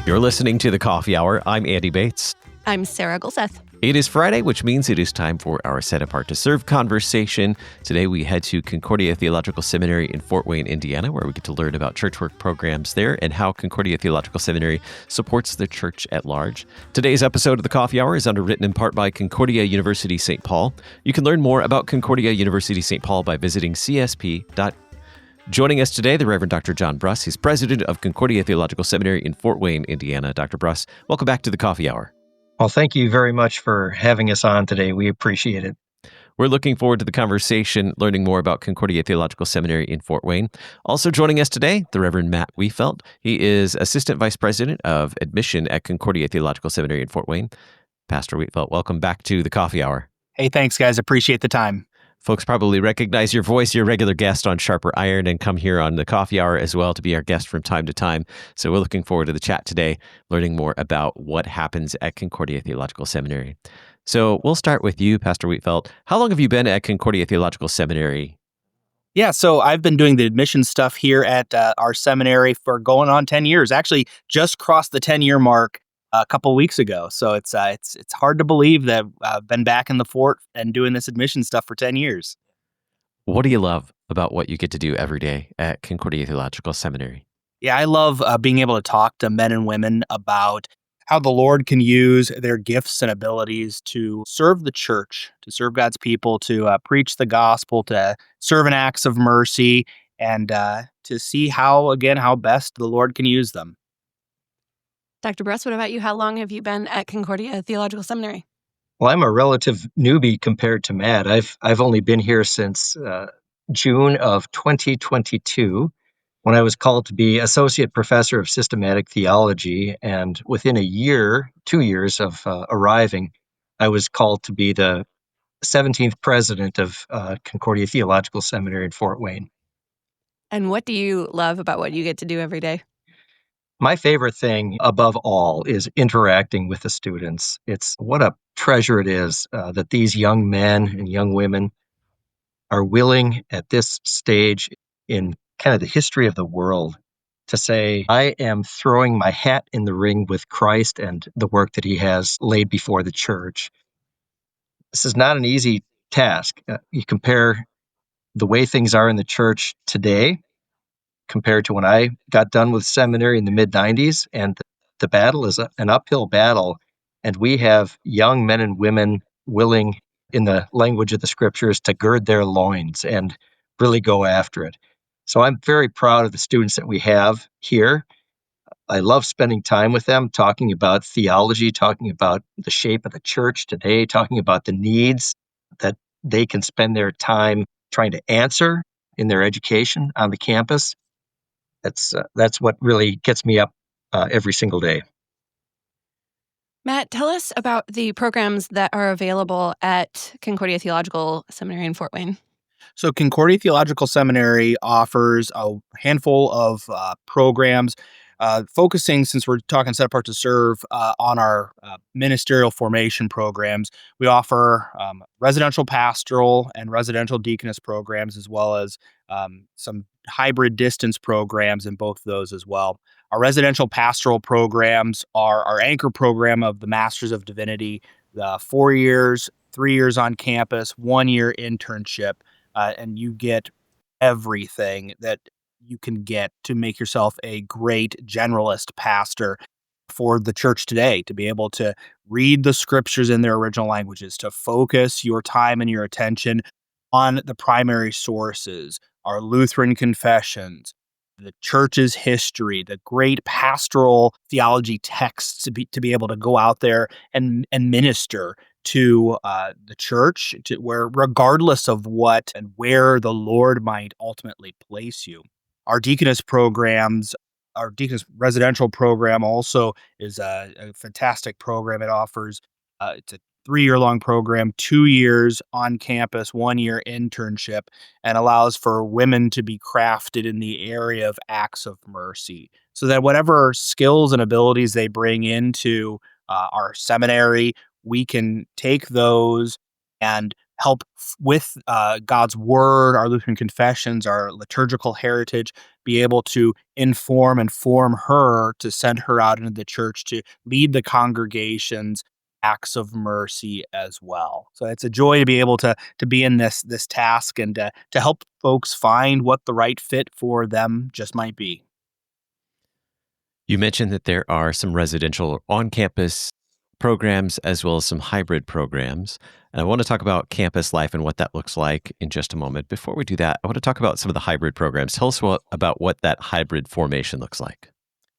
You're listening to The Coffee Hour. I'm Andy Bates. I'm Sarah Gulseth. It is Friday, which means it is time for our Set Apart to Serve conversation. Today we head to Concordia Theological Seminary in Fort Wayne, Indiana, where we get to learn about church work programs there and how Concordia Theological Seminary supports the church at large. Today's episode of The Coffee Hour is underwritten in part by Concordia University St. Paul. You can learn more about Concordia University St. Paul by visiting csp.edu. Joining us today, the Reverend Dr. Jon Bruss. He's president of Concordia Theological Seminary in Fort Wayne, Indiana. Dr. Bruss, welcome back to The Coffee Hour. Well, thank you very much for having us on today. We appreciate it. We're looking forward to the conversation, learning more about Concordia Theological Seminary in Fort Wayne. Also joining us today, the Reverend Matt Wietfeldt. He is Assistant Vice President of Admission at Concordia Theological Seminary in Fort Wayne. Pastor Wietfeldt, welcome back to The Coffee Hour. Hey, thanks, guys. Appreciate the time. Folks probably recognize your voice. You're a regular guest on Sharper Iron and come here on The Coffee Hour as well to be our guest from time to time. So we're looking forward to the chat today, learning more about what happens at Concordia Theological Seminary. So we'll start with you, Pastor Wietfeldt. How long have you been at Concordia Theological Seminary? Yeah, so I've been doing the admission stuff here at our seminary for going on 10 years. Actually, just crossed the 10-year mark a couple weeks ago. So it's hard to believe that I've been back in the fort and doing this admission stuff for 10 years. What do you love about what you get to do every day at Concordia Theological Seminary? Yeah, I love being able to talk to men and women about how the Lord can use their gifts and abilities to serve the church, to serve God's people, to preach the gospel, to serve in acts of mercy, and to see how best the Lord can use them. Dr. Bruss, what about you? How long have you been at Concordia Theological Seminary? Well, I'm a relative newbie compared to Matt. I've only been here since June of 2022, when I was called to be Associate Professor of Systematic Theology. And within 2 years of arriving, I was called to be the 17th president of Concordia Theological Seminary in Fort Wayne. And what do you love about what you get to do every day? My favorite thing above all is interacting with the students. It's what a treasure it is that these young men and young women are willing at this stage in kind of the history of the world to say, I am throwing my hat in the ring with Christ and the work that he has laid before the church. This is not an easy task. You compare the way things are in the church today compared to when I got done with seminary in the mid-90s, and the battle is an uphill battle, and we have young men and women willing, in the language of the scriptures, to gird their loins and really go after it. So I'm very proud of the students that we have here. I love spending time with them, talking about theology, talking about the shape of the church today, talking about the needs that they can spend their time trying to answer in their education on the campus. That's what really gets me up every single day. Matt, tell us about the programs that are available at Concordia Theological Seminary in Fort Wayne. So Concordia Theological Seminary offers a handful of programs focusing, since we're talking Set Apart to Serve, on our ministerial formation programs. We offer residential pastoral and residential deaconess programs, as well as some hybrid distance programs in both of those as well. Our residential pastoral programs are our anchor program of the Masters of Divinity, the 4 years, 3 years on campus, 1 year internship, and you get everything that you can get to make yourself a great generalist pastor for the church today, to be able to read the scriptures in their original languages, to focus your time and your attention on the primary sources, our Lutheran confessions, the church's history, the great pastoral theology texts, to be able to go out there and minister to the church, where regardless of what and where the Lord might ultimately place you. Our deaconess programs, our deaconess residential program also is a fantastic program. It offers, it's a 3-year-long program, 2 years on campus, 1 year internship, and allows for women to be crafted in the area of acts of mercy, so that whatever skills and abilities they bring into our seminary, we can take those and help with God's Word, our Lutheran confessions, our liturgical heritage, be able to inform and form her to send her out into the church to lead the congregations acts of mercy as well. So it's a joy to be able to be in this task and to help folks find what the right fit for them just might be. You mentioned that there are some residential on-campus programs as well as some hybrid programs. And I want to talk about campus life and what that looks like in just a moment. Before we do that, I want to talk about some of the hybrid programs. Tell us about what that hybrid formation looks like.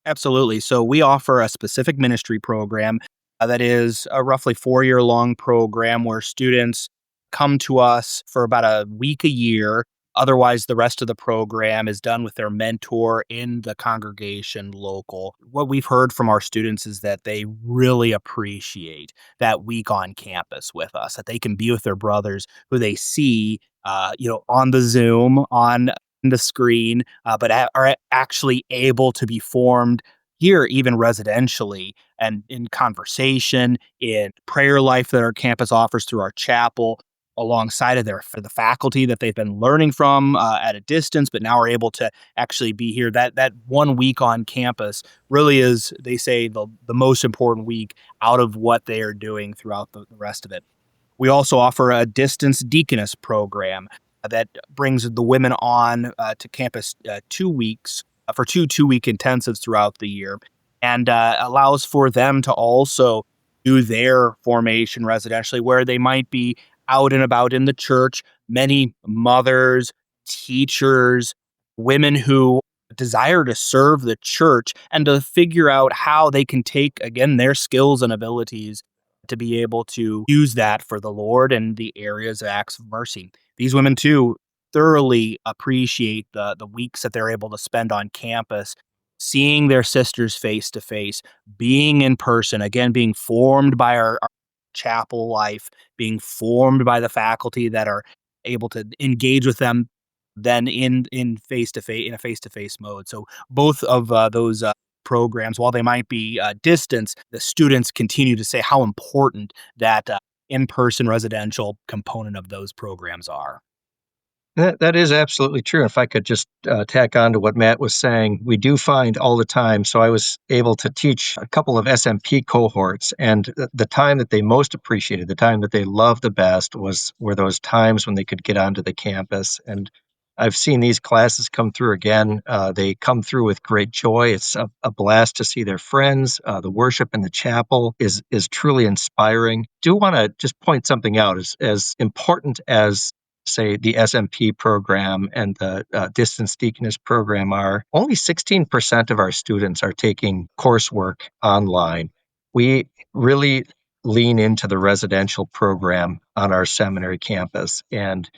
Absolutely. So we offer a specific ministry program that is a roughly 4-year long program where students come to us for about a week a year. Otherwise, the rest of the program is done with their mentor in the congregation local. What we've heard from our students is that they really appreciate that week on campus with us, that they can be with their brothers who they see, on the Zoom, on the screen, but are actually able to be formed here, even residentially, and in conversation, in prayer life that our campus offers through our chapel, alongside of for the faculty that they've been learning from at a distance, but now are able to actually be here. That 1 week on campus really is, they say, the most important week out of what they are doing throughout the rest of it. We also offer a distance deaconess program that brings the women on to campus 2 weeks for 2 2-week intensives throughout the year, and allows for them to also do their formation residentially, where they might be out and about in the church. Many mothers, teachers, women who desire to serve the church and to figure out how they can take, again, their skills and abilities to be able to use that for the Lord in the areas of acts of mercy. These women, too, thoroughly appreciate the weeks that they're able to spend on campus, seeing their sisters face to face, being in person, again, being formed by our chapel life, being formed by the faculty that are able to engage with them then in face to face, in a face to face mode. So both of those programs, while they might be distance, the students continue to say how important that in person residential component of those programs are. That is absolutely true. If I could just tack on to what Matt was saying, we do find all the time. So I was able to teach a couple of SMP cohorts, and the time that they most appreciated, the time that they loved the best, were those times when they could get onto the campus. And I've seen these classes come through again. They come through with great joy. It's a blast to see their friends. The worship in the chapel is truly inspiring. Do want to just point something out as important as, say, the SMP program and the distance deaconess program are. Only 16% of our students are taking coursework online. We really lean into the residential program on our seminary campus, and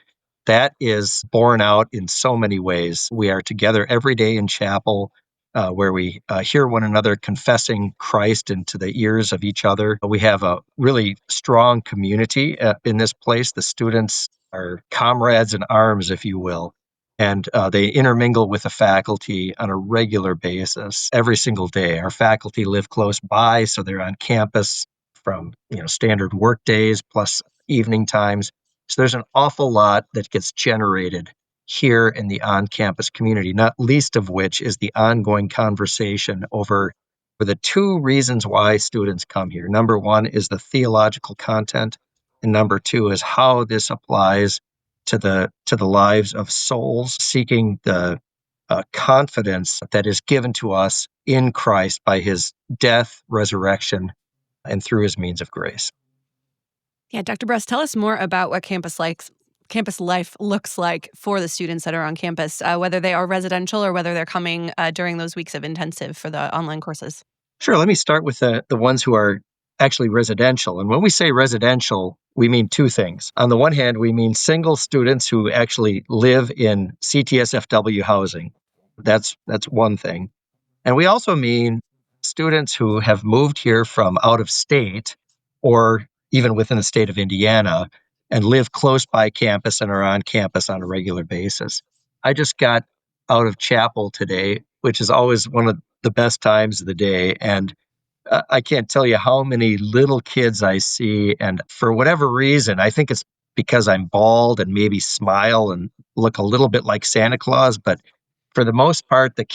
that is borne out in so many ways. We are together every day in chapel, where we hear one another confessing Christ into the ears of each other. We have a really strong community in this place. The students are comrades in arms, if you will, and they intermingle with the faculty on a regular basis every single day. Our faculty live close by, so they're on campus from standard work days plus evening times. So there's an awful lot that gets generated here in the on-campus community, not least of which is the ongoing conversation over the two reasons why students come here. Number one is the theological content, and number two is how this applies to the lives of souls seeking the confidence that is given to us in Christ by his death, resurrection, and through his means of grace. Yeah, Dr. Bruss, tell us more about what campus life looks like for the students that are on campus, whether they are residential or whether they're coming during those weeks of intensive for the online courses. Sure. Let me start with the ones who are actually residential. And when we say residential, we mean two things. On the one hand, we mean single students who actually live in ctsfw housing. That's one thing. And we also mean students who have moved here from out of state or even within the state of Indiana and live close by campus and are on campus on a regular basis. I just got out of chapel today, which is always one of the best times of the day. And I can't tell you how many little kids I see. And for whatever reason, I think it's because I'm bald and maybe smile and look a little bit like Santa Claus. But for the most part, the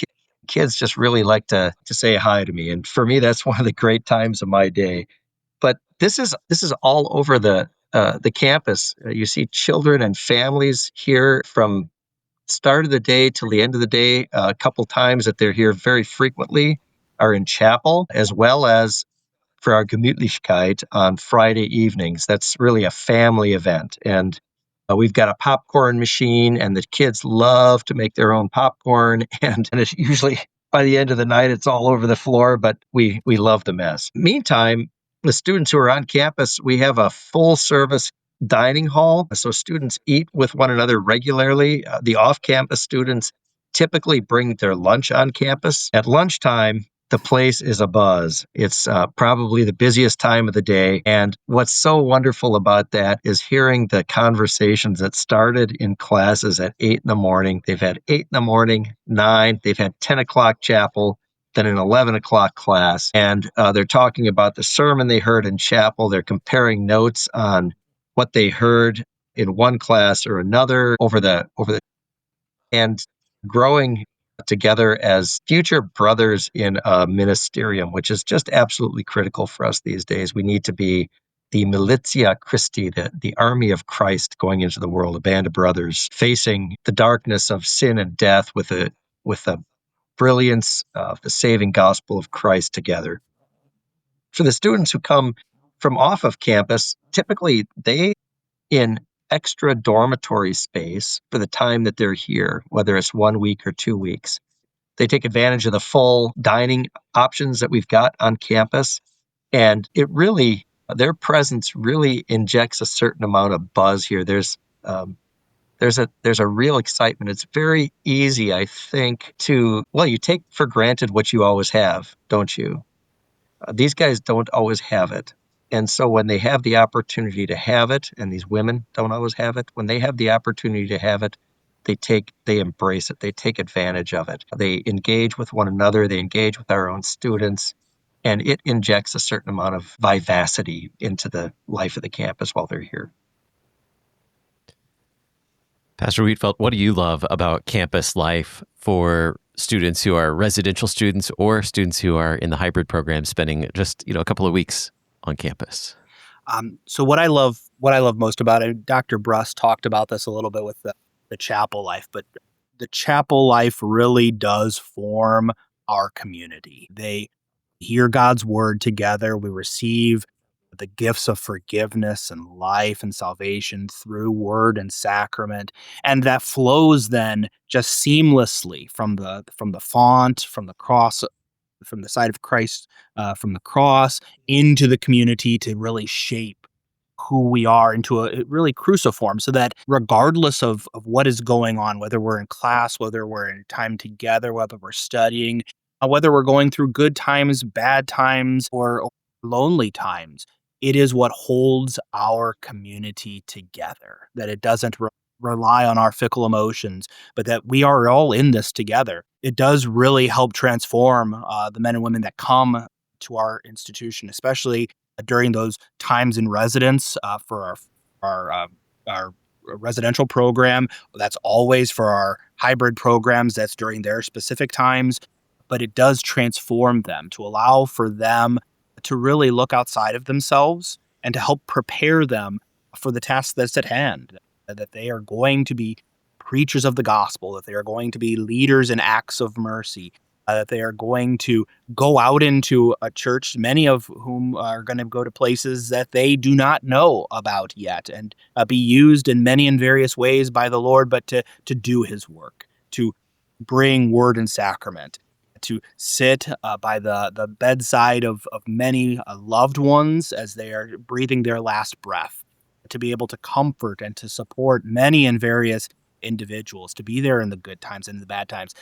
kids just really like to say hi to me. And for me, that's one of the great times of my day. But this is all over the campus. You see children and families here from start of the day till the end of the day. A couple times that they're here very frequently are in chapel, as well as for our Gemütlichkeit on Friday evenings. That's really a family event. And we've got a popcorn machine, and the kids love to make their own popcorn. And it's usually by the end of the night, it's all over the floor, but we love the mess. Meantime, the students who are on campus, we have a full service dining hall. So students eat with one another regularly. The off-campus students typically bring their lunch on campus. At lunchtime, the place is abuzz. It's probably the busiest time of the day. And what's so wonderful about that is hearing the conversations that started in classes at 8 in the morning. They've had 8 in the morning, 9, they've had 10 o'clock chapel, then an 11 o'clock class. And they're talking about the sermon they heard in chapel. They're comparing notes on what they heard in one class or another over the and growing together as future brothers in a ministerium, which is just absolutely critical for us these days. We need to be the militia Christi, the army of Christ going into the world, a band of brothers facing the darkness of sin and death with the brilliance of the saving gospel of Christ together. For the students who come from off of campus, typically they in extra dormitory space for the time that they're here, whether it's 1 week or 2 weeks. They take advantage of the full dining options that we've got on campus. And their presence really injects a certain amount of buzz here. There's a real excitement. It's very easy, I think, you take for granted what you always have, don't you? These guys don't always have it. And so when they have the opportunity to have it, and these women don't always have it, when they have the opportunity to have it, they embrace it. They take advantage of it. They engage with one another. They engage with our own students. And it injects a certain amount of vivacity into the life of the campus while they're here. Pastor Wietfeldt, what do you love about campus life for students who are residential students or students who are in the hybrid program spending just, a couple of weeks on campus? So what I love most about it, Dr. Bruss talked about this a little bit with the chapel life, but the chapel life really does form our community. They hear God's word together. We receive the gifts of forgiveness and life and salvation through word and sacrament. And that flows then just seamlessly from the font, from the cross, from the side of Christ, from the cross into the community to really shape who we are into a really cruciform, so that regardless of what is going on, whether we're in class, whether we're in time together, whether we're studying, whether we're going through good times, bad times, or lonely times, it is what holds our community together, that it doesn't rely on our fickle emotions, but that we are all in this together. It does really help transform the men and women that come to our institution, especially during those times in residence for our residential program. That's always for our hybrid programs. That's during their specific times. But it does transform them to allow for them to really look outside of themselves and to help prepare them for the task that's at hand, that they are going to be preachers of the gospel, that they are going to be leaders in acts of mercy, that they are going to go out into a church, many of whom are going to go to places that they do not know about yet, and be used in many and various ways by the Lord, but to do his work, to bring word and sacrament, to sit by the bedside of many loved ones as they are breathing their last breath, to be able to comfort and to support many and various individuals, to be there in the good times and the bad times,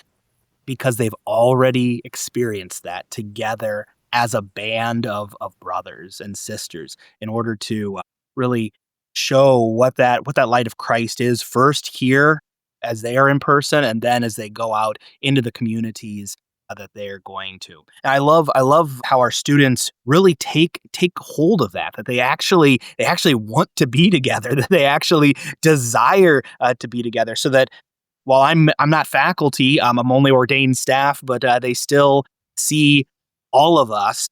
because they've already experienced that together as a band of brothers and sisters, in order to really show what that light of Christ is, first here as they are in person, and then as they go out into the communities that they're going to. And I love how our students really take hold of that they actually want to be together, that they actually desire to be together, so that while I'm not faculty, I'm only ordained staff, but they still see all of us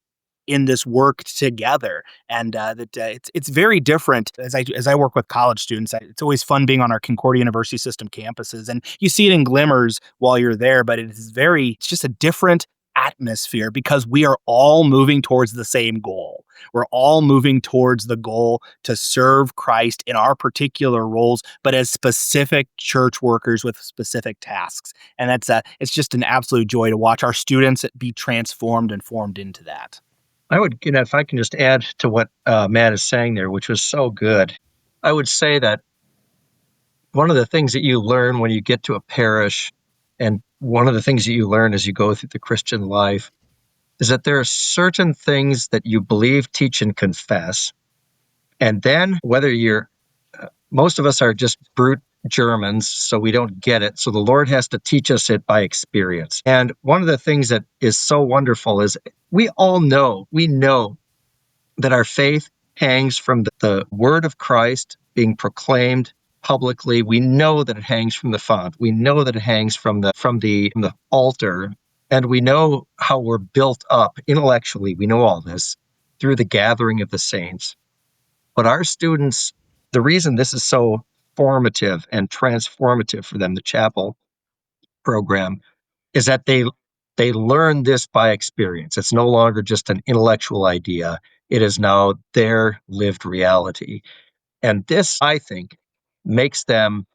in this work together, and it's very different. As I work with college students, it's always fun being on our Concordia University System campuses, and you see it in glimmers while you're there. But it's just a different atmosphere because we are all moving towards the same goal. We're all moving towards the goal to serve Christ in our particular roles, but as specific church workers with specific tasks. And it's just an absolute joy to watch our students be transformed and formed into that. I would, if I can just add to what Matt is saying there, which was so good, I would say that one of the things that you learn when you get to a parish, and one of the things that you learn as you go through the Christian life, is that there are certain things that you believe, teach, and confess. And then whether most of us are just brute Germans, so we don't get it. So the Lord has to teach us it by experience. And one of the things that is so wonderful is we know that our faith hangs from the word of Christ being proclaimed publicly. We know that it hangs from the font. We know that it hangs from the altar. And we know how we're built up intellectually. We know all this through the gathering of the saints. But our students, the reason this is so formative and transformative for them, the chapel program, is that they learn this by experience. It's no longer just an intellectual idea. It is now their lived reality. And this, I think, makes them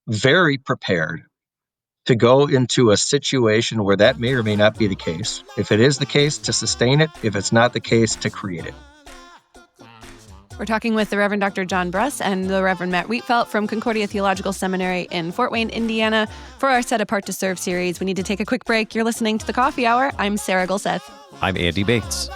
very prepared to go into a situation where that may or may not be the case. If it is the case, to sustain it. If it's not the case, to create it. We're talking with the Reverend Dr. Jon Bruss and the Reverend Matt Wietfeldt from Concordia Theological Seminary in Fort Wayne, Indiana. For our Set Apart to Serve series, we need to take a quick break. You're listening to The Coffee Hour. I'm Sarah Gulseth. I'm Andy Bates.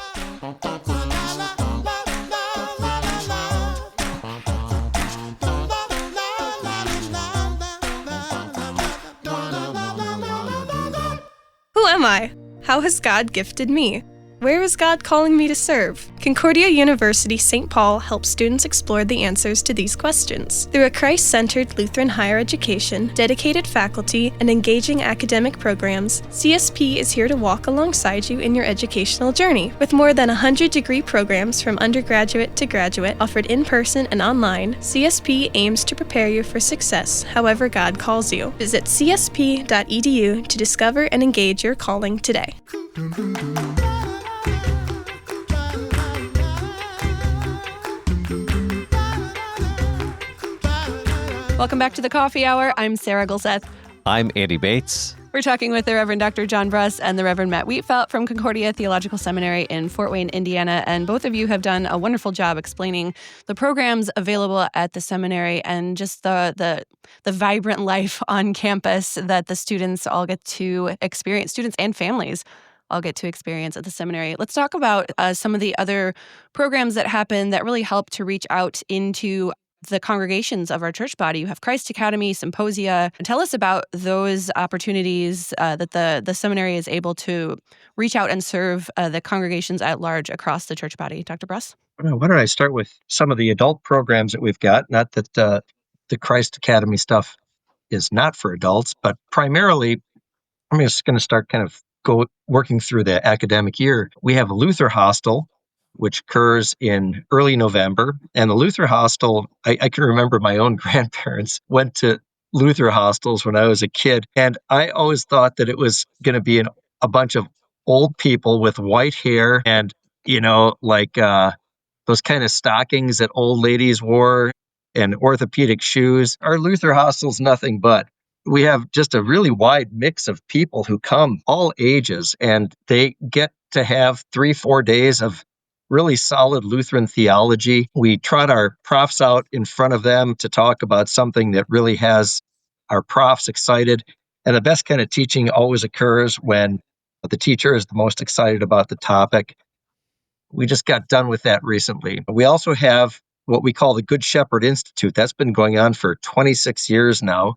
Who am I? How has God gifted me? Where is God calling me to serve? Concordia University St. Paul helps students explore the answers to these questions. Through a Christ-centered Lutheran higher education, dedicated faculty, and engaging academic programs, CSP is here to walk alongside you in your educational journey. With more than 100 degree programs from undergraduate to graduate offered in person and online, CSP aims to prepare you for success however God calls you. Visit ctsfw.edu to discover and engage your calling today. Welcome back to the Coffee Hour. I'm Sarah Gulseth. I'm Andy Bates. We're talking with the Reverend Dr. Jon Bruss and the Reverend Matt Wietfeldt from Concordia Theological Seminary in Fort Wayne, Indiana. And both of you have done a wonderful job explaining the programs available at the seminary and just the vibrant life on campus that the students all get to experience, students and families all get to experience at the seminary. Let's talk about some of the other programs that happen that really help to reach out into the congregations of our church body. You have Christ Academy, Symposia. Tell us about those opportunities that the seminary is able to reach out and serve the congregations at large across the church body. Dr. Bruss? Why don't I start with some of the adult programs that we've got? Not that the Christ Academy stuff is not for adults, but primarily, I'm just going to start working through the academic year. We have a Luther Hostel, which occurs in early November. And the Luther Hostel, I can remember my own grandparents went to Luther hostels when I was a kid. And I always thought that it was going to be a bunch of old people with white hair and, those kind of stockings that old ladies wore and orthopedic shoes. Our Luther hostel's nothing but. We have just a really wide mix of people who come, all ages, and they get to have 3-4 days of really solid Lutheran theology. We trot our profs out in front of them to talk about something that really has our profs excited. And the best kind of teaching always occurs when the teacher is the most excited about the topic. We just got done with that recently. We also have what we call the Good Shepherd Institute. That's been going on for 26 years now.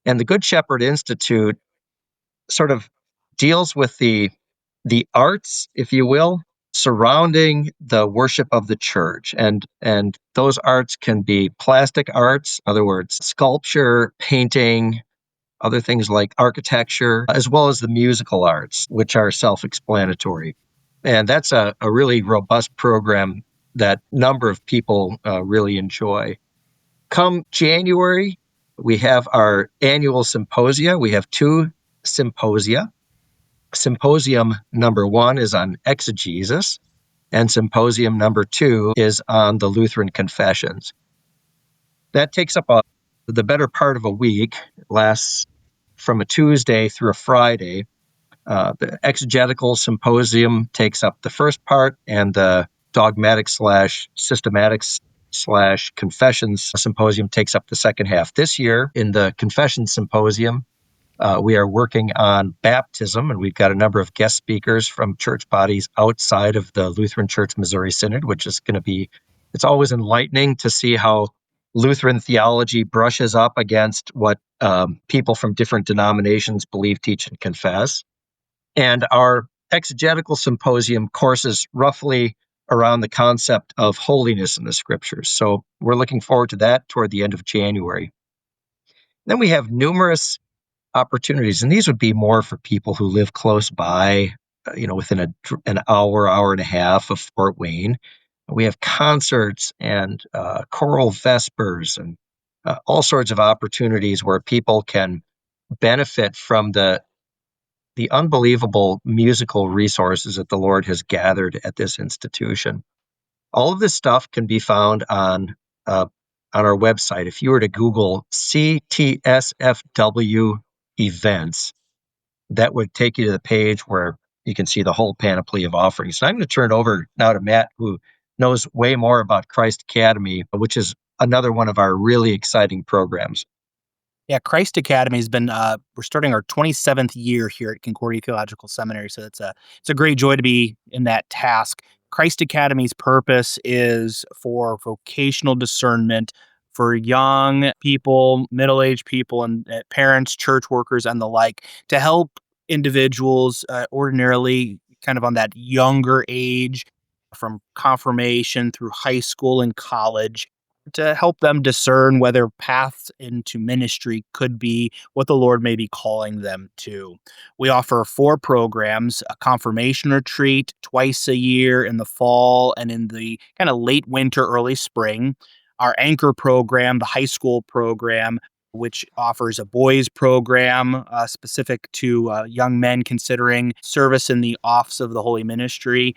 And the Good Shepherd Institute sort of deals with the arts, if you will, surrounding the worship of the church. And those arts can be plastic arts, in other words, sculpture, painting, other things like architecture, as well as the musical arts, which are self-explanatory. And that's a really robust program that a number of people really enjoy. Come January, we have our annual symposia. We have 2 symposia. Symposium number 1 is on exegesis, and symposium number 2 is on the Lutheran confessions. That takes up the better part of a week. It lasts from a Tuesday through a Friday. The exegetical symposium takes up the first part, and the dogmatic/systematics/confessions symposium takes up the second half. This year, in the confession symposium, we are working on baptism, and we've got a number of guest speakers from church bodies outside of the Lutheran Church Missouri Synod, which is going to be, it's always enlightening to see how Lutheran theology brushes up against what people from different denominations believe, teach, and confess. And our exegetical symposium courses roughly around the concept of holiness in the scriptures. So we're looking forward to that toward the end of January. Then we have numerous opportunities, and these would be more for people who live close by, within an hour and a half of Fort Wayne. We have concerts and choral vespers and all sorts of opportunities where people can benefit from the unbelievable musical resources that the Lord has gathered at this institution. All of this stuff can be found on our website. If you were to Google ctsfw events, that would take you to the page where you can see the whole panoply of offerings. So I'm going to turn it over now to Matt, who knows way more about Christ Academy, which is another one of our really exciting programs. Yeah, Christ Academy has been, we're starting our 27th year here at Concordia Theological Seminary, so it's a great joy to be in that task. Christ Academy's purpose is for vocational discernment for young people, middle-aged people, and parents, church workers, and the like, to help individuals ordinarily kind of on that younger age, from confirmation through high school and college, to help them discern whether paths into ministry could be what the Lord may be calling them to. We offer 4 programs: a confirmation retreat twice a year in the fall and in the kind of late winter, early spring. Our anchor program, the high school program, which offers a boys program specific to young men considering service in the office of the holy ministry.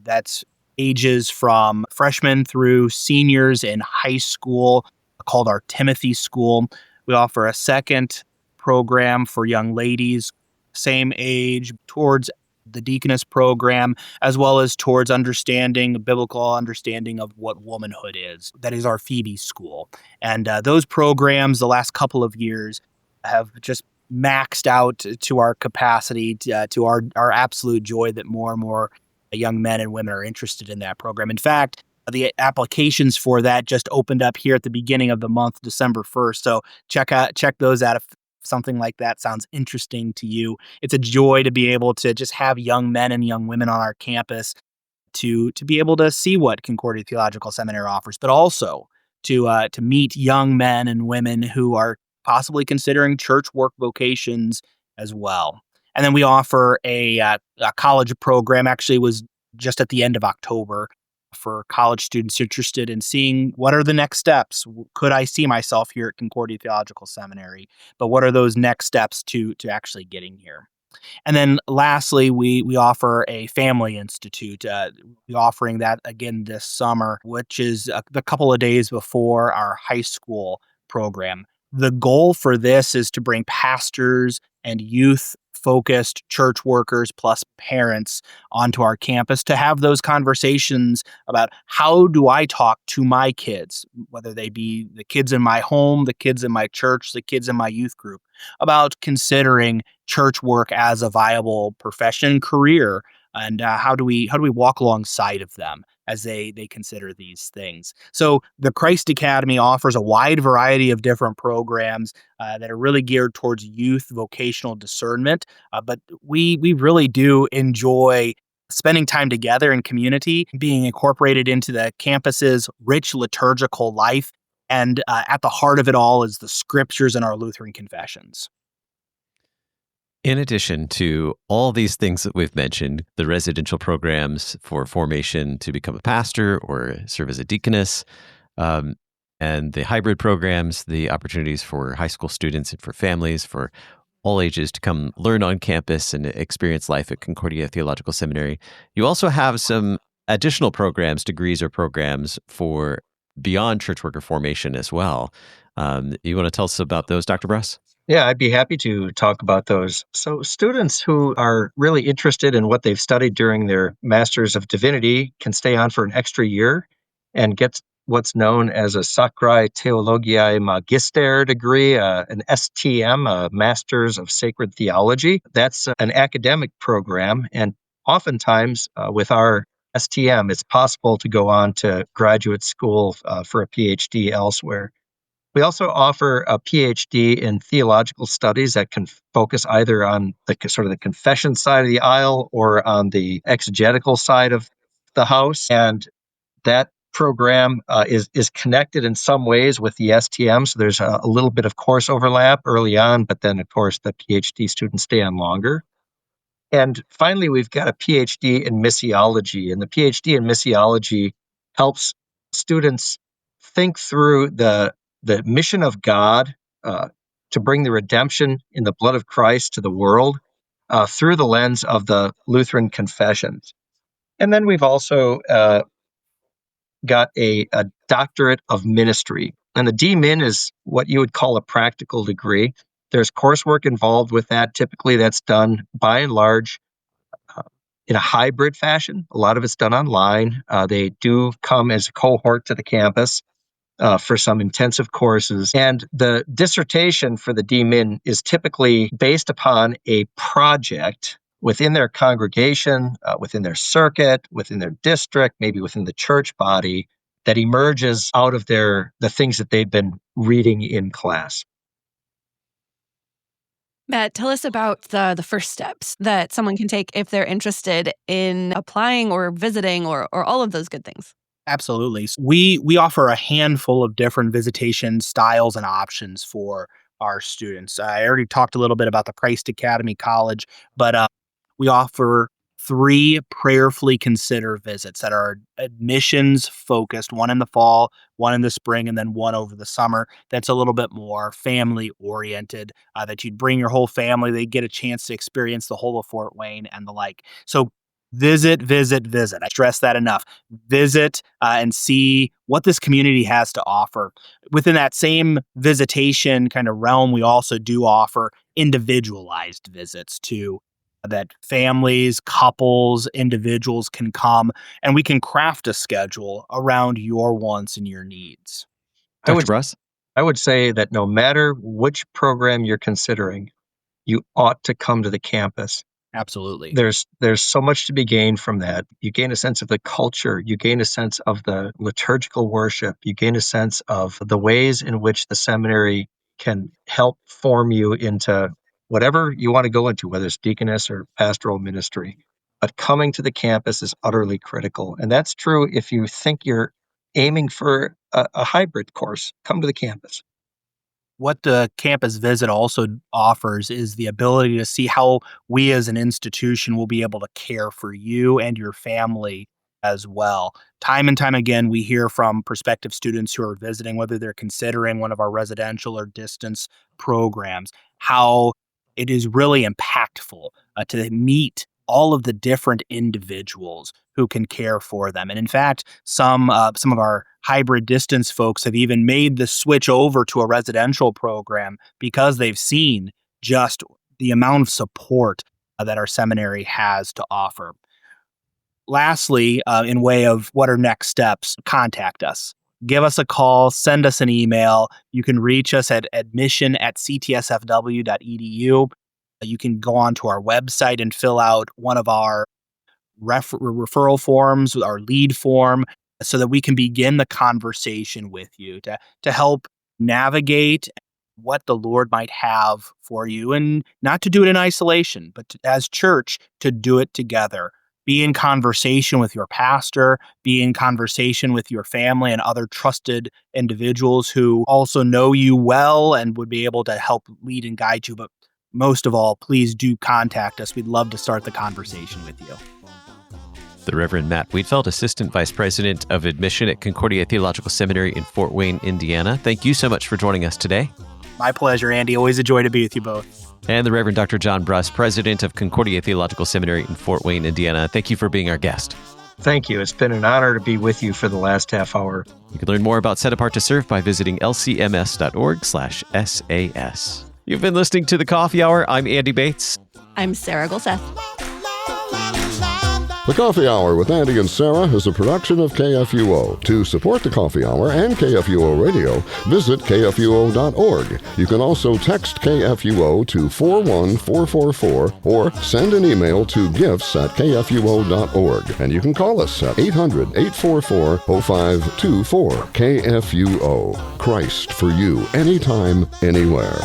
That's ages from freshmen through seniors in high school, called our Timothy School. We offer a second program for young ladies, same age, towards the deaconess program, as well as towards biblical understanding of what womanhood is. That is our Phoebe School. And those programs, the last couple of years, have just maxed out to our capacity, to our absolute joy that more and more young men and women are interested in that program. In fact, the applications for that just opened up here at the beginning of the month, December 1st. So check those out if something like that sounds interesting to you. It's a joy to be able to just have young men and young women on our campus to be able to see what Concordia Theological Seminary offers, but also to meet young men and women who are possibly considering church work vocations as well. And then we offer a college program. Actually, it was just at the end of October for college students interested in seeing what are the next steps. Could I see myself here at Concordia Theological Seminary? But what are those next steps to actually getting here? And then lastly, we offer a family institute. We're offering that again this summer, which is a couple of days before our high school program. The goal for this is to bring pastors and youth-focused church workers plus parents onto our campus to have those conversations about how do I talk to my kids, whether they be the kids in my home, the kids in my church, the kids in my youth group, about considering church work as a viable profession, career, and how do we walk alongside of them as they consider these things. So the Christ Academy offers a wide variety of different programs that are really geared towards youth vocational discernment. But we really do enjoy spending time together in community, being incorporated into the campus's rich liturgical life. And at the heart of it all is the scriptures and our Lutheran confessions. In addition to all these things that we've mentioned, the residential programs for formation to become a pastor or serve as a deaconess, and the hybrid programs, the opportunities for high school students and for families, for all ages to come learn on campus and experience life at Concordia Theological Seminary. You also have some additional programs, degrees or programs for beyond church worker formation as well. You want to tell us about those, Dr. Bruss? Yeah, I'd be happy to talk about those. So students who are really interested in what they've studied during their Masters of Divinity can stay on for an extra year and get what's known as a Sacrae Theologiae Magister degree, an STM, a Masters of Sacred Theology. That's an academic program, and oftentimes with our STM, it's possible to go on to graduate school for a PhD elsewhere. We also offer a PhD in theological studies that can focus either on the sort of the confession side of the aisle or on the exegetical side of the house. And that program is connected in some ways with the STM. So there's a little bit of course overlap early on, but then, of course, the PhD students stay on longer. And finally, we've got a PhD in missiology. And the PhD in missiology helps students think through the mission of God to bring the redemption in the blood of Christ to the world through the lens of the Lutheran confessions. And then we've also got a doctorate of ministry. And the DMin is what you would call a practical degree. There's coursework involved with that. Typically, that's done by and large in a hybrid fashion. A lot of it's done online. They do come as a cohort to the campus for some intensive courses. And the dissertation for the DMin is typically based upon a project within their congregation, within their circuit, within their district, maybe within the church body that emerges out of the things that they've been reading in class. Matt, tell us about the first steps that someone can take if they're interested in applying or visiting or all of those good things. Absolutely. We offer a handful of different visitation styles and options for our students. I already talked a little bit about the Christ Academy College, but we offer 3 prayerfully consider visits that are admissions focused, one in the fall, one in the spring, and then one over the summer. That's a little bit more family oriented, that you'd bring your whole family. They get a chance to experience the whole of Fort Wayne and the like. So visit. I stress that enough. Visit and see what this community has to offer. Within that same visitation kind of realm, we also do offer individualized visits too, that families, couples, individuals can come, and we can craft a schedule around your wants and your needs. Dr. Bruss? I would say that no matter which program you're considering, you ought to come to the campus. Absolutely. There's so much to be gained from that. You gain a sense of the culture. You gain a sense of the liturgical worship. You gain a sense of the ways in which the seminary can help form you into whatever you want to go into, whether it's deaconess or pastoral ministry. But coming to the campus is utterly critical. And that's true if you think you're aiming for a hybrid course. Come to the campus. What the campus visit also offers is the ability to see how we as an institution will be able to care for you and your family as well. Time and time again, we hear from prospective students who are visiting, whether they're considering one of our residential or distance programs, how it is really impactful to meet all of the different individuals who can care for them. And in fact, some of our hybrid distance folks have even made the switch over to a residential program because they've seen just the amount of support that our seminary has to offer. Lastly, in way of what are next steps, contact us. Give us a call, send us an email. You can reach us at admission@ctsfw.edu. You can go onto our website and fill out one of our referral forms, our lead form, so that we can begin the conversation with you to help navigate what the Lord might have for you, and not to do it in isolation, but as church, to do it together. Be in conversation with your pastor, be in conversation with your family and other trusted individuals who also know you well and would be able to help lead and guide you. But most of all, please do contact us. We'd love to start the conversation with you. The Reverend Matt Wietfeldt, Assistant Vice President of Admission at Concordia Theological Seminary in Fort Wayne, Indiana. Thank you so much for joining us today. My pleasure, Andy. Always a joy to be with you both. And the Reverend Dr. Jon Bruss, President of Concordia Theological Seminary in Fort Wayne, Indiana. Thank you for being our guest. Thank you. It's been an honor to be with you for the last half hour. You can learn more about Set Apart to Serve by visiting lcms.org/SAS. You've been listening to The Coffee Hour. I'm Andy Bates. I'm Sarah Golseth. The Coffee Hour with Andy and Sarah is a production of KFUO. To support The Coffee Hour and KFUO Radio, visit kfuo.org. You can also text KFUO to 41444 or send an email to gifts@kfuo.org. And you can call us at 800-844-0524. KFUO. Christ for you, anytime, anywhere.